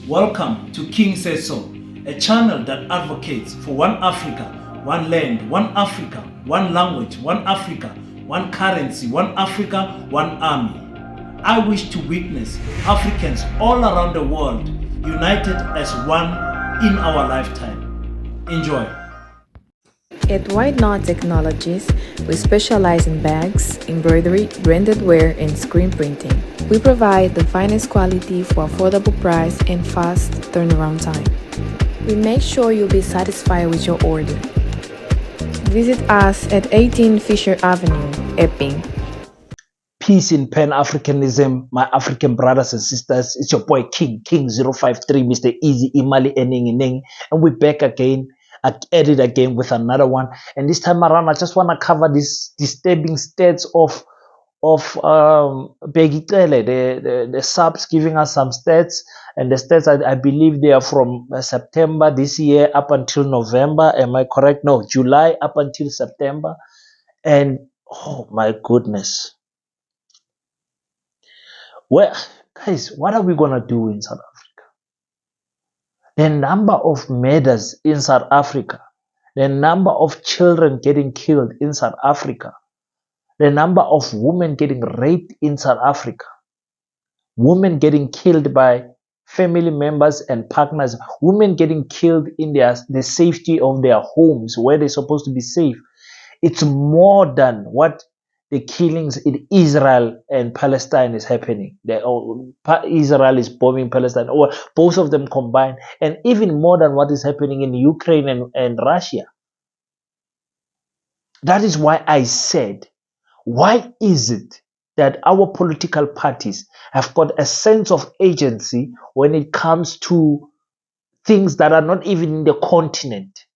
Welcome to King Says So, a channel that advocates for one Africa, one land, one Africa, one language, one Africa, one currency, one Africa, one army. I wish to witness Africans all around the world united as one in our lifetime. Enjoy. At White Knot Technologies, we specialize in bags, embroidery, branded wear, and screen printing. We provide the finest quality for affordable price and fast turnaround time. We make sure you'll be satisfied with your order. Visit us at 18 Fisher Avenue, Epping. Peace in Pan-Africanism, my African brothers and sisters. It's your boy King053, Mr. Easy Imali Ening, and we're back again. I edit again with another one, and this time around I just want to cover this disturbing stats of Bheki Cele, the subs giving us some stats, and the stats I believe they are from September this year up until November. Am I correct? No, July up until September, and oh my goodness. Well, guys, what are we gonna do in South Africa? The number of murders in South Africa, the number of children getting killed in South Africa, the number of women getting raped in South Africa, women getting killed by family members and partners, women getting killed in the safety of their homes where they're supposed to be safe. It's more than what the killings in Israel and Palestine is happening. Israel is bombing Palestine, or both of them combined, and even more than what is happening in Ukraine and Russia. That is why I said, why is it that our political parties have got a sense of agency when it comes to things that are not even in the continent,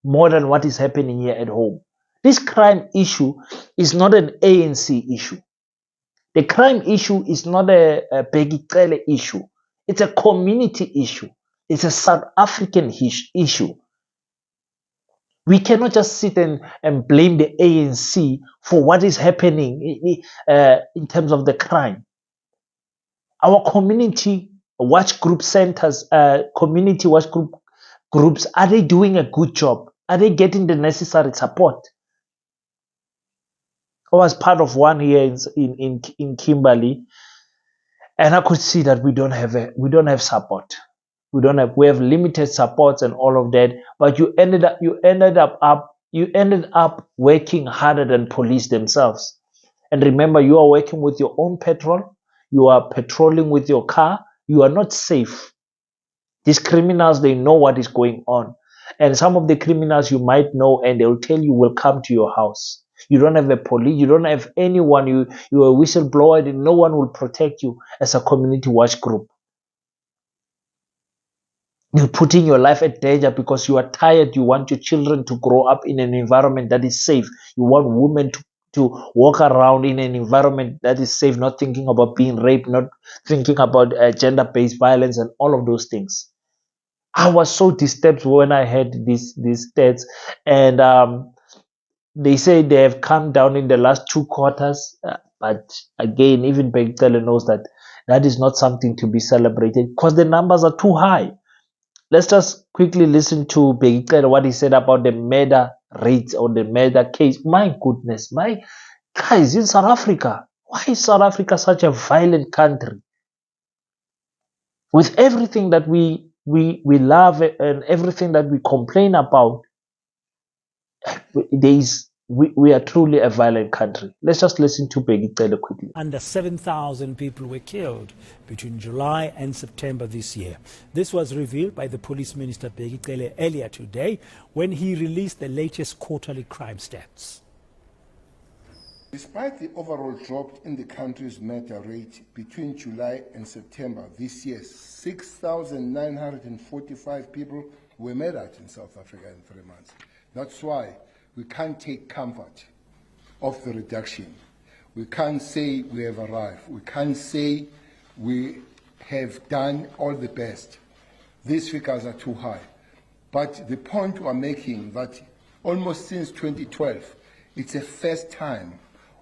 more than what is happening here at home? This crime issue is not an ANC issue. The crime issue is not a Bheki Cele issue. It's a community issue. It's a South African issue. We cannot just sit and blame the ANC for what is happening in terms of the crime. Our community watch group centers, community watch groups, are they doing a good job? Are they getting the necessary support? I was part of one here in Kimberley, and I could see that we don't have support. We have limited supports and all of that. But you ended up working harder than police themselves. And remember, you are working with your own petrol. You are patrolling with your car. You are not safe. These criminals, they know what is going on. And some of the criminals you might know, and they'll tell you will come to your house. You don't have a police, you don't have anyone, you're a whistleblower, and no one will protect you as a community watch group. You're putting your life at danger because you are tired. You want your children to grow up in an environment that is safe. You want women to walk around in an environment that is safe, not thinking about being raped, not thinking about gender-based violence and all of those things. I was so disturbed when I heard these stats, and they say they have come down in the last 2 quarters. But again, even Bheki Cele knows that that is not something to be celebrated because the numbers are too high. Let's just quickly listen to Bheki Cele, what he said about the murder rates or the murder case. My goodness, my guys, in South Africa, why is South Africa such a violent country? With everything that we love and everything that we complain about, we are truly a violent country. Let's just listen to Bheki Cele quickly. Under 7,000 people were killed between July and September this year. This was revealed by the Police Minister Bheki Cele earlier today when he released the latest quarterly crime stats. Despite the overall drop in the country's murder rate between July and September this year, 6,945 people were murdered in South Africa in 3 months. That's why we can't take comfort of the reduction. We can't say we have arrived. We can't say we have done all the best. These figures are too high. But the point we're making that almost since 2012, it's the first time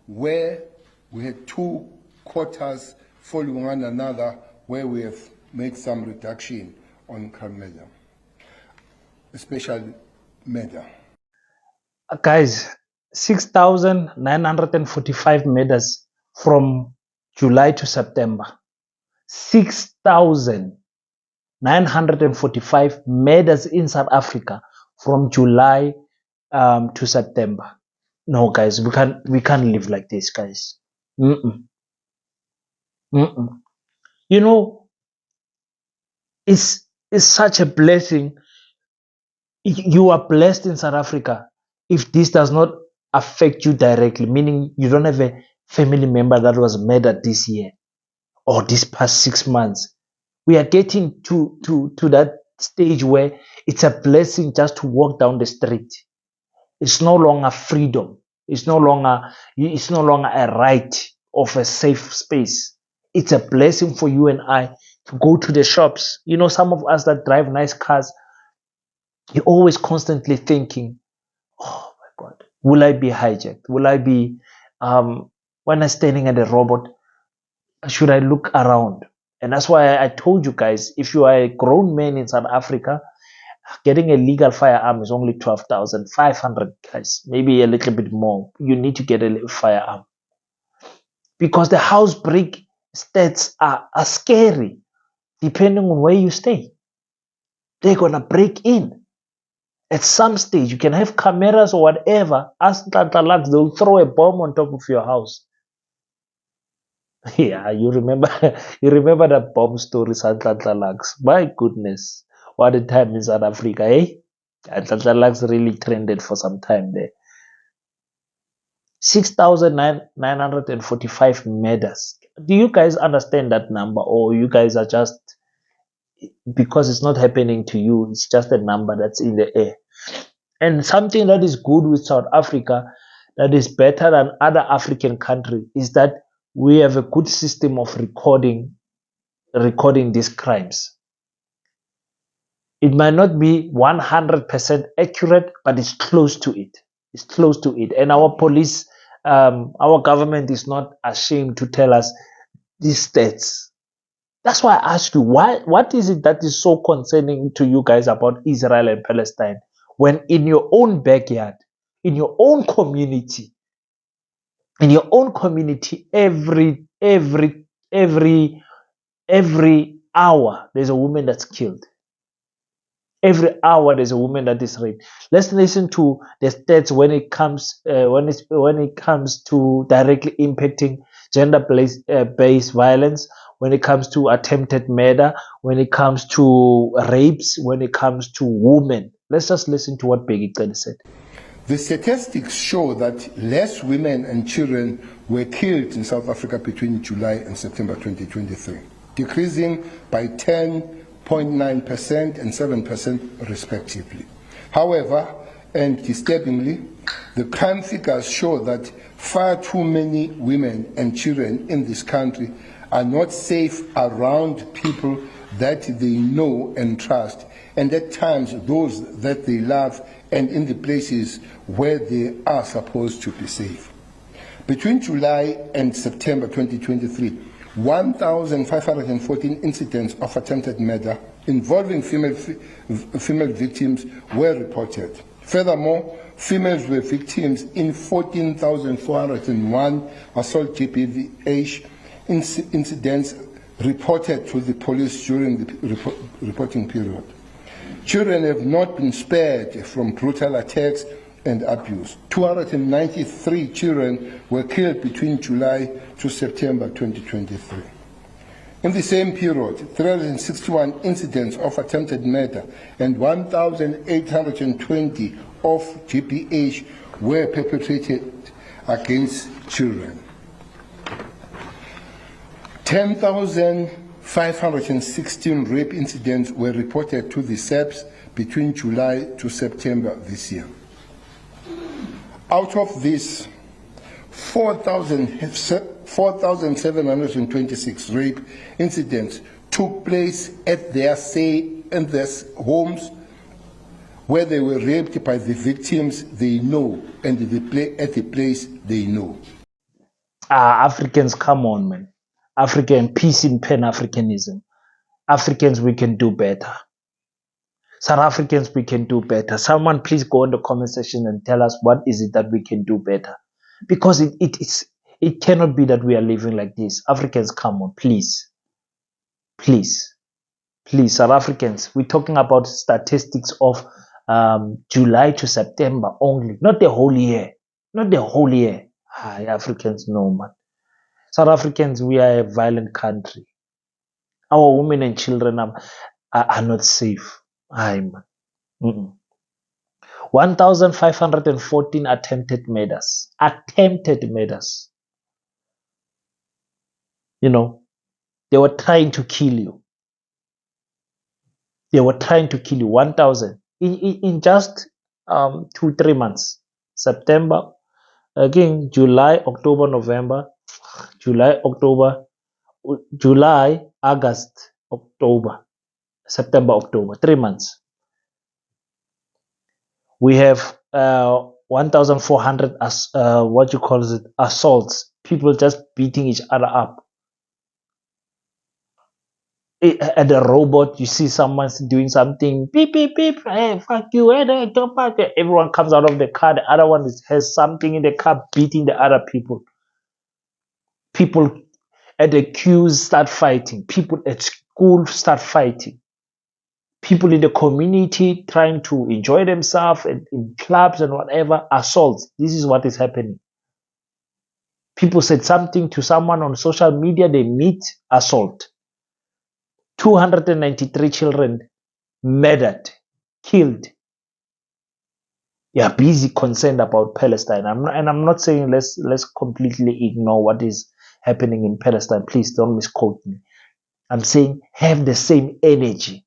where we had 2 quarters following one another where we have make some reduction on crime murder, especially murder. Guys, 6,945 murders from July to September. 6,945 murders in South Africa from July to September. No, guys, we can't live like this, guys. Mm-mm. Mm-mm. You know, it's such a blessing. You are blessed in South Africa if this does not affect you directly, meaning you don't have a family member that was murdered this year or this past 6 months. We are getting to that stage where it's a blessing just to walk down the street. It's no longer freedom. It's no longer a right of a safe space. It's a blessing for you and I to go to the shops. You know, some of us that drive nice cars, you're always constantly thinking, oh my God, will I be hijacked? Will I be, when I'm standing at a robot, should I look around? And that's why I told you guys, if you are a grown man in South Africa, getting a legal firearm is only 12,500, guys, maybe a little bit more. You need to get a firearm because the house break stats are scary depending on where you stay. They're going to break in. At some stage, you can have cameras or whatever. As they'll throw a bomb on top of your house. Yeah, you remember that bomb story, Lux. My goodness, what a time in South Africa, eh? Lux really trended for some time there. 6,945 murders. Do you guys understand that number, or you guys are just, because it's not happening to you, it's just a number that's in the air? And something that is good with South Africa, that is better than other African countries, is that we have a good system of recording these crimes. It might not be 100% accurate, but it's close to it. It's close to it. And our police, our government is not ashamed to tell us these stats. That's why I asked you, what is it that is so concerning to you guys about Israel and Palestine, when in your own backyard, in your own community, every hour there's a woman that's killed. Every hour there's a woman that is raped. Let's listen to the stats when it comes to directly impacting gender-based violence, when it comes to attempted murder, when it comes to rapes, when it comes to women. Let's just listen to what Bheki said. The statistics show that less women and children were killed in South Africa between July and September 2023, decreasing by 10.9% and 7% respectively. However, and disturbingly, the crime figures show that far too many women and children in this country are not safe around people that they know and trust, and at times those that they love, and in the places where they are supposed to be safe. Between July and September 2023, 1,514 incidents of attempted murder involving female victims were reported. Furthermore, females were victims in 14,401 assault GBH incidents reported to the police during the reporting period. Children have not been spared from brutal attacks and abuse. 293 children were killed between July to September 2023. In the same period, 361 incidents of attempted murder and 1,820 of GBH were perpetrated against children. 10,516 rape incidents were reported to the SAPS between July to September this year. Out of this, 4,726 rape incidents took place at their homes, where they were raped by the victims they know and at the place they know. Africans, come on, man. African peace in Pan-Africanism. Africans, we can do better. South Africans, we can do better. Someone please go in the comment section and tell us what is it that we can do better. Because it cannot be that we are living like this. Africans, come on, please. Please. Please, South Africans, we're talking about statistics of July to September only, not the whole year. Not the whole year. Hi, Africans, no, man. South Africans, we are a violent country. Our women and children are not safe. Hi, man. 1,514 attempted murders. Attempted murders. You know, they were trying to kill you. They were trying to kill you. 1,000 in just 2-3 months. September, again, July, October, November, July, October, July, August, October, September, October, 3 months. We have 1,400 what you call it, assaults. People just beating each other up. At the robot, you see someone's doing something, beep, beep, beep, hey, fuck you, hey, don't fuck it. Everyone comes out of the car, the other one has something in the car beating the other people. People at the queues start fighting. People at school start fighting. People in the community trying to enjoy themselves in clubs and whatever, assaults. This is what is happening. People said something to someone on social media, they meet, assault. 293 children murdered, killed. They are busy concerned about Palestine. I'm not saying let's completely ignore what is happening in Palestine. Please don't misquote me. I'm saying have the same energy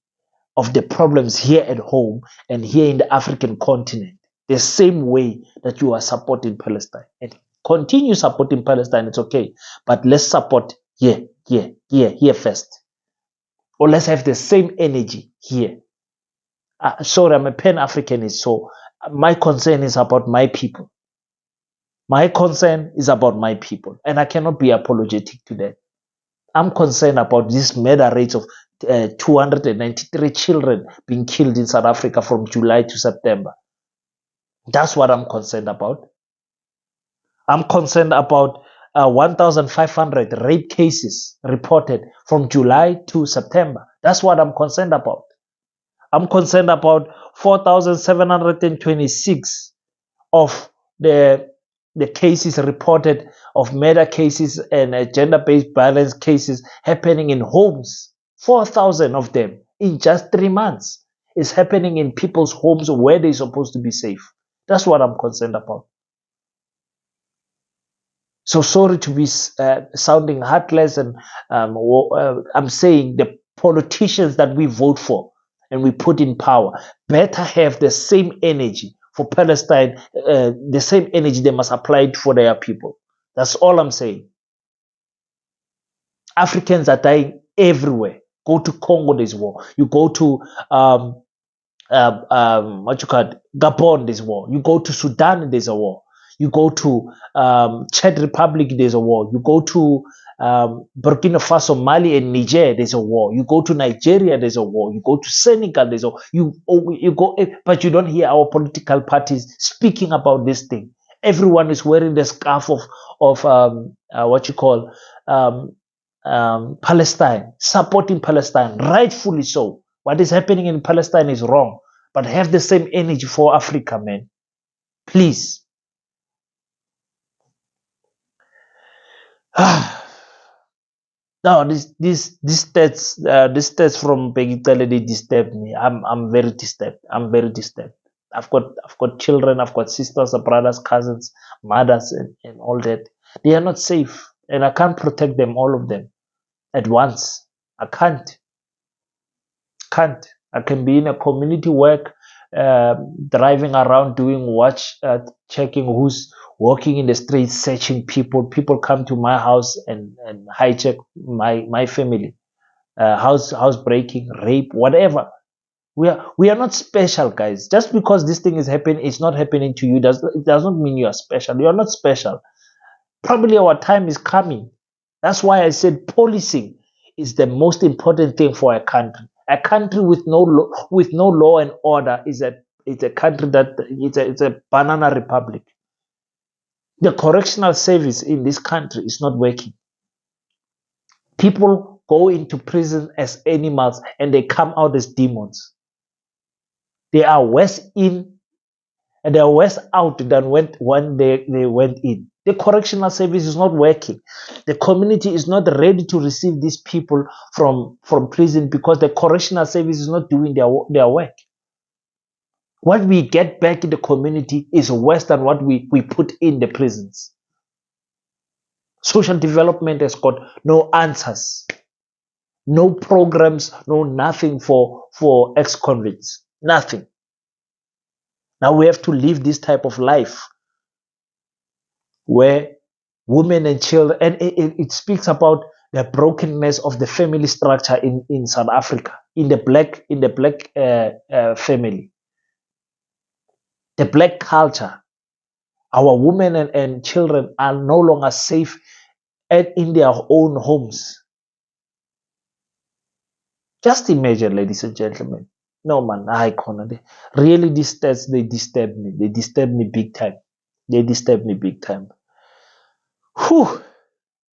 of the problems here at home and here in the African continent. The same way that you are supporting Palestine. And continue supporting Palestine, it's okay. But let's support here first. Or let's have the same energy here. Sorry, I'm a Pan-Africanist, so my concern is about my people. My concern is about my people, and I cannot be apologetic to that. I'm concerned about this murder rate of 293 children being killed in South Africa from July to September. That's what I'm concerned about. I'm concerned about 1,500 rape cases reported from July to September. That's what I'm concerned about. I'm concerned about 4,726 of the cases reported of murder cases and gender-based violence cases happening in homes. 4,000 of them in just 3 months is happening in people's homes where they're supposed to be safe. That's what I'm concerned about. So sorry to be sounding heartless, and I'm saying the politicians that we vote for and we put in power better have the same energy for Palestine, the same energy they must apply it for their people. That's all I'm saying. Africans are dying everywhere. Go to Congo, there's war. You go to what you call it, Gabon, there's war. You go to Sudan, there's a war. You go to Czech Republic, there's a war. You go to Burkina Faso, Mali, and Niger, there's a war. You go to Nigeria, there's a war. You go to Senegal, there's a war. You go, but you don't hear our political parties speaking about this thing. Everyone is wearing the scarf of what you call Palestine, supporting Palestine, rightfully so. What is happening in Palestine is wrong, but have the same energy for Africa, man. Please. No, this stats from Bheki Cele, they disturb me. I'm very disturbed. I'm very disturbed. I've got children, I've got sisters, brothers, cousins, mothers, and all that. They are not safe, and I can't protect them, all of them, at once. I can't. I can be in a community work, driving around doing watch, checking who's walking in the streets, searching people. People come to my house and hijack my family. House breaking, rape, whatever. We are not special, guys. Just because this thing is happening, it's not happening to you. It doesn't mean you are special. You are not special. Probably our time is coming. That's why I said policing is the most important thing for a country. A country with no law and order is a country that it's a banana republic. The correctional service in this country is not working. People go into prison as animals and they come out as demons. They are worse in and they are worse out than when they went in. The correctional service is not working. The community is not ready to receive these people from prison because the correctional service is not doing their work. What we get back in the community is worse than what we put in the prisons. Social development has got no answers, no programs, no nothing for ex-convicts, nothing. Now we have to live this type of life where women and children, and it speaks about the brokenness of the family structure in South Africa, in the black family, the black culture. Our women and children are no longer safe in their own homes. Just imagine, ladies and gentlemen. No man, I can't. Really, these stats, they disturb me. They disturb me big time. They disturb me big time. Whew.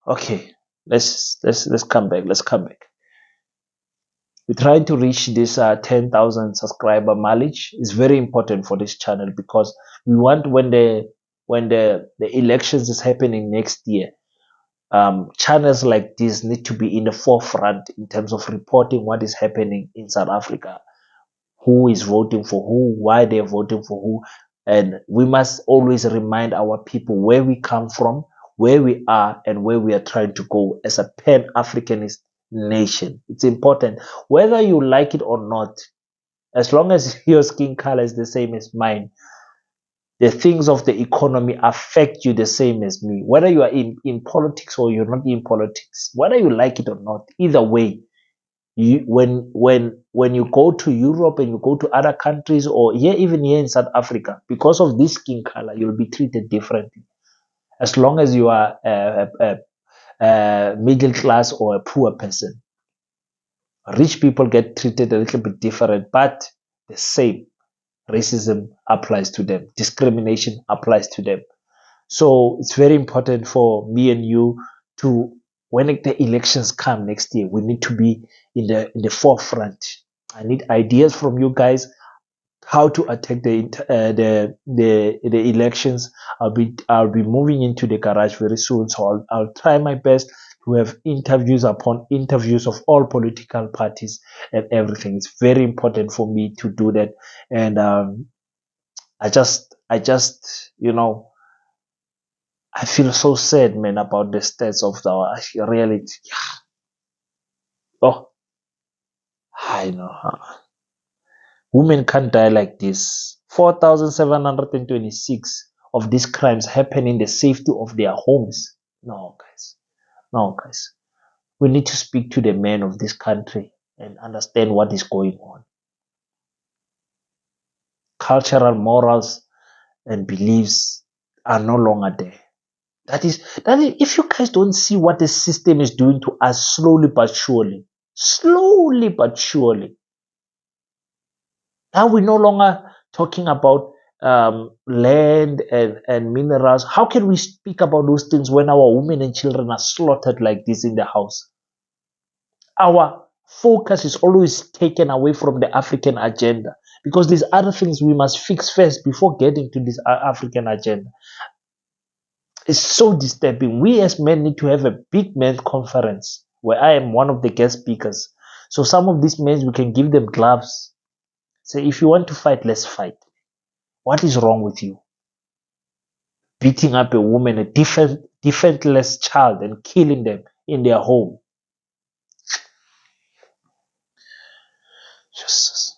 Okay, let's come back. Let's come back. We're trying to reach this 10,000 subscriber mileage. It's very important for this channel because we want when the elections is happening next year, channels like this need to be in the forefront in terms of reporting what is happening in South Africa, who is voting for who, why they're voting for who. And we must always remind our people where we come from, where we are, and where we are trying to go as a pan-Africanist nation. It's important, whether you like it or not, as long as your skin color is the same as mine, the things of the economy affect you the same as me, whether you are in politics or you're not in politics, whether you like it or not. Either way, when you go to Europe and you go to other countries, or even here in South Africa, because of this skin color, you'll be treated differently. As long as you are a middle class or a poor person, rich people get treated a little bit different, but the same. Racism applies to them. Discrimination applies to them. So it's very important for me and you to, when the elections come next year, we need to be in the forefront. I need ideas from you guys how to attack the elections. I'll be moving into the garage very soon, so I'll try my best to have interviews upon interviews of all political parties and everything. It's very important for me to do that, and I just I feel so sad, man, about the stats of our reality. Oh, I know. Women can't die like this. 4,726 of these crimes happen in the safety of their homes. No, guys. No, guys. We need to speak to the men of this country and understand what is going on. Cultural morals and beliefs are no longer there. That is, if you guys don't see what the system is doing to us slowly but surely, now we're no longer talking about land and minerals. How can we speak about those things when our women and children are slaughtered like this in the house? Our focus is always taken away from the African agenda because there's other things we must fix first before getting to this African agenda. It's so disturbing. We as men need to have a big men's conference where I am one of the guest speakers. So some of these men, we can give them gloves. Say, if you want to fight, let's fight. What is wrong with you? Beating up a woman, a defenseless child, and killing them in their home. Jesus.